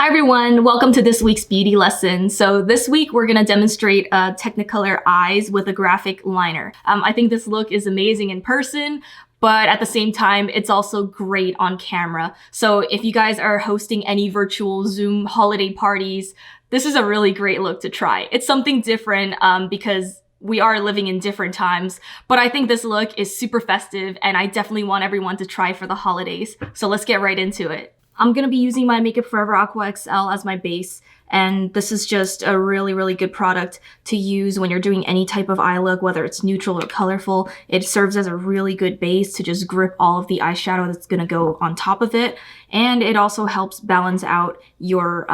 Hi everyone, welcome to this week's beauty lesson. So this week we're gonna demonstrate Technicolor eyes with a graphic liner. I think this look is amazing in person, but at the same time, it's also great on camera. So if you guys are hosting any virtual Zoom holiday parties, this is a really great look to try. It's something different because we are living in different times, but I think this look is super festive and I definitely want everyone to try for the holidays. So let's get right into it. I'm gonna be using my Makeup Forever Aqua XL as my base, and this is just a really good product to use when you're doing any type of eye look, whether it's neutral or colorful. It serves as a really good base to just grip all of the eyeshadow that's gonna go on top of it, and it also helps balance out your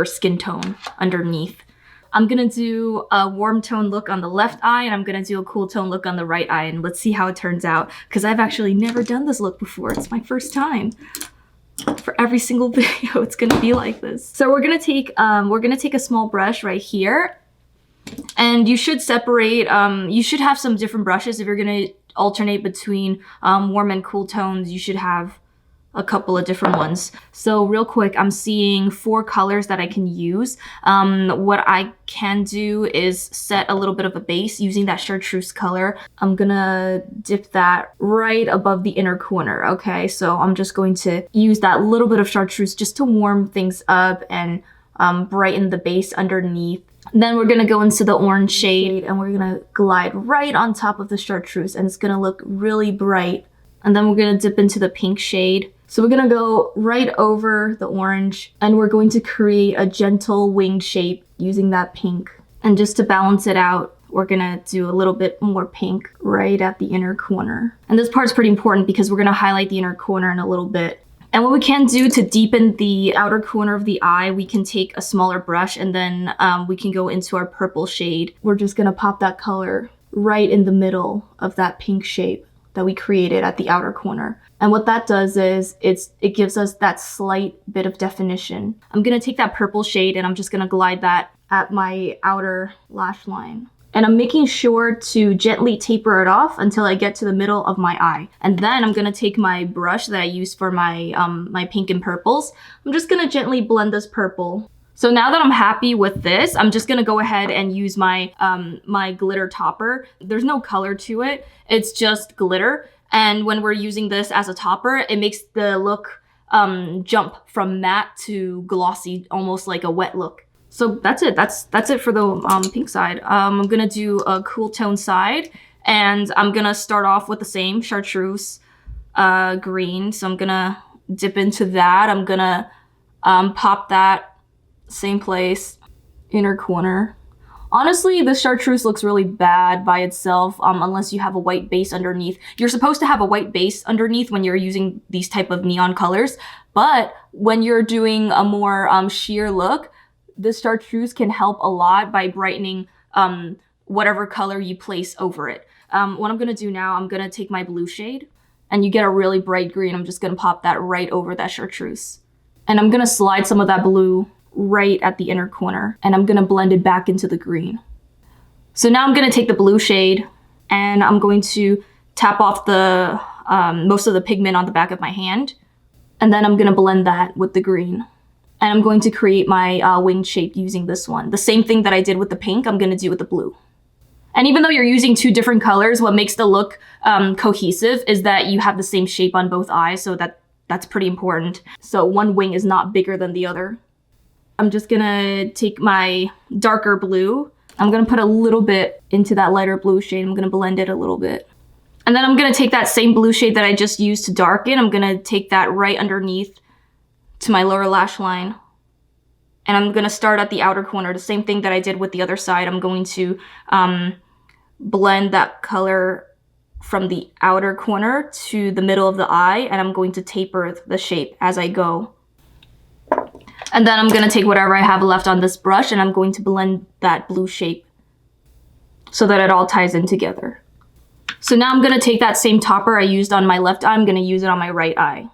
skin tone underneath. I'm gonna do a warm tone look on the left eye, and I'm gonna do a cool tone look on the right eye, and let's see how it turns out, because I've actually never done this look before. It's my first time. For every single video, it's gonna be like this. So we're gonna take a small brush right here, and you should separate. You should have some different brushes if you're gonna alternate between warm and cool tones. You should have a couple of different ones. So real quick, I'm seeing 4 colors that I can use. What I can do is set a little bit of a base using that chartreuse color. I'm gonna dip that right above the inner corner, okay? So I'm just going to use that little bit of chartreuse just to warm things up and brighten the base underneath. Then we're gonna go into the orange shade and we're gonna glide right on top of the chartreuse, and it's gonna look really bright. And then we're gonna dip into the pink shade. So we're gonna go right over the orange, and we're going to create a gentle winged shape using that pink. And just to balance it out, we're gonna do a little bit more pink right at the inner corner. And this part's pretty important because we're gonna highlight the inner corner in a little bit. And what we can do to deepen the outer corner of the eye, we can take a smaller brush and then we can go into our purple shade. We're just gonna pop that color right in the middle of that pink shape that we created at the outer corner. And what that does is it gives us that slight bit of definition. I'm gonna take that purple shade and I'm just gonna glide that at my outer lash line. And I'm making sure to gently taper it off until I get to the middle of my eye. And then I'm gonna take my brush that I use for my, my pink and purples. I'm just gonna gently blend this purple. So now that I'm happy with this, I'm just gonna go ahead and use my, my glitter topper. There's no color to it, it's just glitter. And when we're using this as a topper, it makes the look jump from matte to glossy, almost like a wet look. So that's it. That's it for the pink side. I'm gonna do a cool tone side, and I'm gonna start off with the same chartreuse green. So I'm gonna dip into that. I'm gonna pop that same place, inner corner. Honestly, the chartreuse looks really bad by itself unless you have a white base underneath. You're supposed to have a white base underneath when you're using these type of neon colors, but when you're doing a more sheer look, this chartreuse can help a lot by brightening whatever color you place over it. What I'm gonna do now, I'm gonna take my blue shade, and you get a really bright green. I'm just gonna pop that right over that chartreuse. And I'm gonna slide some of that blue right at the inner corner, and I'm gonna blend it back into the green. So now I'm gonna take the blue shade and I'm going to tap off the most of the pigment on the back of my hand, and then I'm gonna blend that with the green. And I'm going to create my winged shape using this one. The same thing that I did with the pink, I'm gonna do with the blue. And even though you're using 2 different colors, what makes the look cohesive is that you have the same shape on both eyes, so that's pretty important. So one wing is not bigger than the other. I'm just gonna take my darker blue. I'm gonna put a little bit into that lighter blue shade. I'm gonna blend it a little bit. And then I'm gonna take that same blue shade that I just used to darken. I'm gonna take that right underneath to my lower lash line. And I'm gonna start at the outer corner, the same thing that I did with the other side. I'm going to blend that color from the outer corner to the middle of the eye, and I'm going to taper the shape as I go. And then I'm gonna take whatever I have left on this brush and I'm going to blend that blue shape so that it all ties in together. So now I'm gonna take that same topper I used on my left eye, I'm gonna use it on my right eye.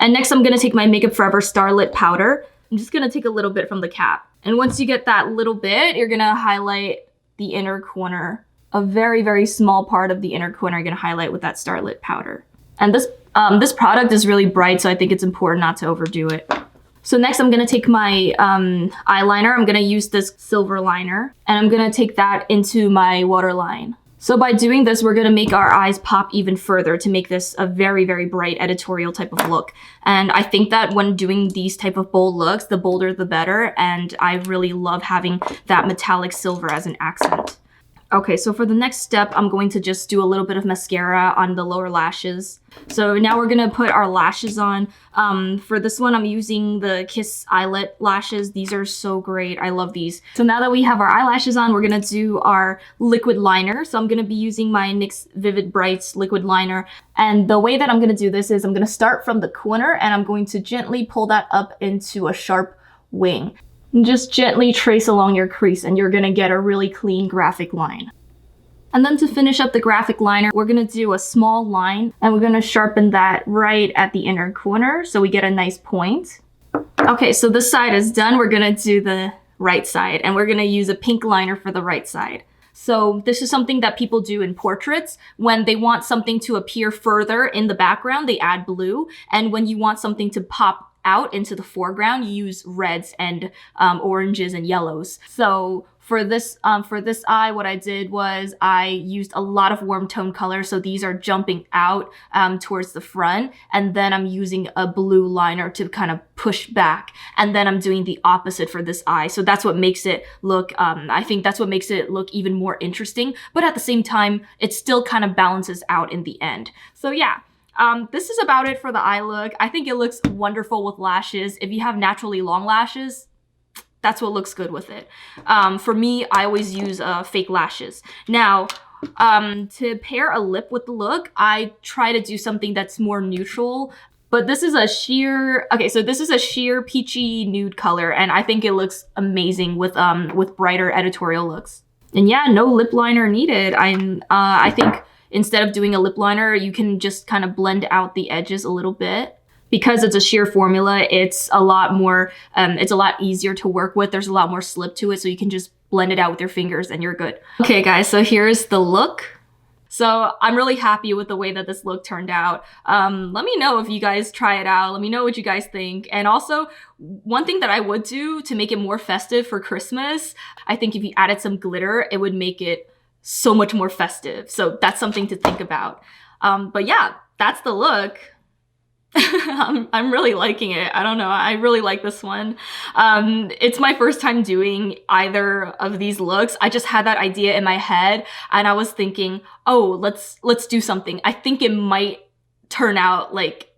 And next I'm gonna take my Makeup Forever Starlit Powder. I'm just gonna take a little bit from the cap. And once you get that little bit, you're gonna highlight the inner corner. A very small part of the inner corner you're gonna highlight with that Starlit Powder. And this product is really bright, so I think it's important not to overdo it. So next I'm gonna take my eyeliner. I'm gonna use this silver liner, and I'm gonna take that into my waterline. So by doing this, we're gonna make our eyes pop even further to make this a very, very bright editorial type of look. And I think that when doing these type of bold looks, the bolder the better, and I really love having that metallic silver as an accent. Okay, so for the next step, I'm going to just do a little bit of mascara on the lower lashes. So now we're gonna put our lashes on. For this one, I'm using the Kiss Eyelet lashes. These are so great, I love these. So now that we have our eyelashes on, we're gonna do our liquid liner. So I'm gonna be using my NYX Vivid Brights liquid liner. And the way that I'm gonna do this is I'm gonna start from the corner and I'm going to gently pull that up into a sharp wing. Just gently trace along your crease and you're gonna get a really clean graphic line. And then to finish up the graphic liner, we're gonna do a small line and we're gonna sharpen that right at the inner corner so we get a nice point. Okay, so this side is done. We're gonna do the right side and we're gonna use a pink liner for the right side. So this is something that people do in portraits. When they want something to appear further in the background, they add blue. And when you want something to pop out into the foreground, you use reds and oranges and yellows. So for this eye, what I did was I used a lot of warm tone color. So these are jumping out towards the front. And then I'm using a blue liner to kind of push back. And then I'm doing the opposite for this eye. So that's what makes it look, I think that's what makes it look even more interesting. But at the same time, it still kind of balances out in the end. So yeah. This is about it for the eye look. I think it looks wonderful with lashes. If you have naturally long lashes, that's what looks good with it. For me, I always use fake lashes. Now, to pair a lip with the look, I try to do something that's more neutral. But this is a sheer, okay, so this is a sheer peachy nude color, and I think it looks amazing with brighter editorial looks. And yeah, no lip liner needed. I think instead of doing a lip liner, you can just kind of blend out the edges a little bit. Because it's a sheer formula, it's a lot more, it's a lot easier to work with. There's a lot more slip to it, so you can just blend it out with your fingers and you're good. Okay guys, so here's the look. So I'm really happy with the way that this look turned out. Let me know if you guys try it out. Let me know what you guys think. And also, one thing that I would do to make it more festive for Christmas, I think if you added some glitter, it would make it so much more festive. So that's something to think about. But yeah, that's the look. I'm really liking it. I don't know. I really like this one. It's my first time doing either of these looks. I just had that idea in my head and I was thinking, oh, let's do something. I think it might turn out like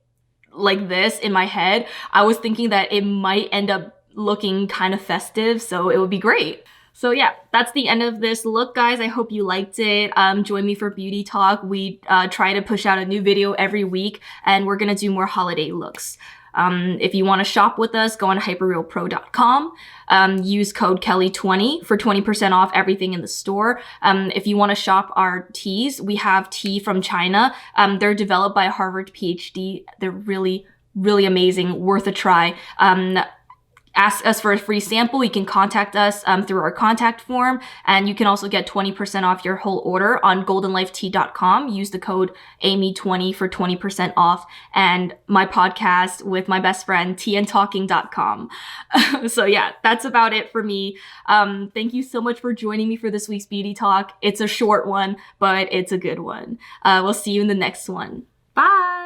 this in my head. I was thinking that it might end up looking kind of festive, so it would be great. So yeah, that's the end of this look, guys. I hope you liked it. Join me for Beauty Talk. We try to push out a new video every week, and we're gonna do more holiday looks. If you want to shop with us, go on hyperrealpro.com. Use code Kelly20 for 20% off everything in the store. If you want to shop our teas, we have tea from China. They're developed by a Harvard PhD. They're really, really amazing, worth a try. Ask us for a free sample. You can contact us through our contact form, and you can also get 20% off your whole order on goldenlifetea.com. Use the code Amy20 for 20% off, and my podcast with my best friend, teaandtalking.com. So yeah, that's about it for me. Thank you so much for joining me for this week's Beauty Talk. It's a short one, but it's a good one. We'll see you in the next one. Bye!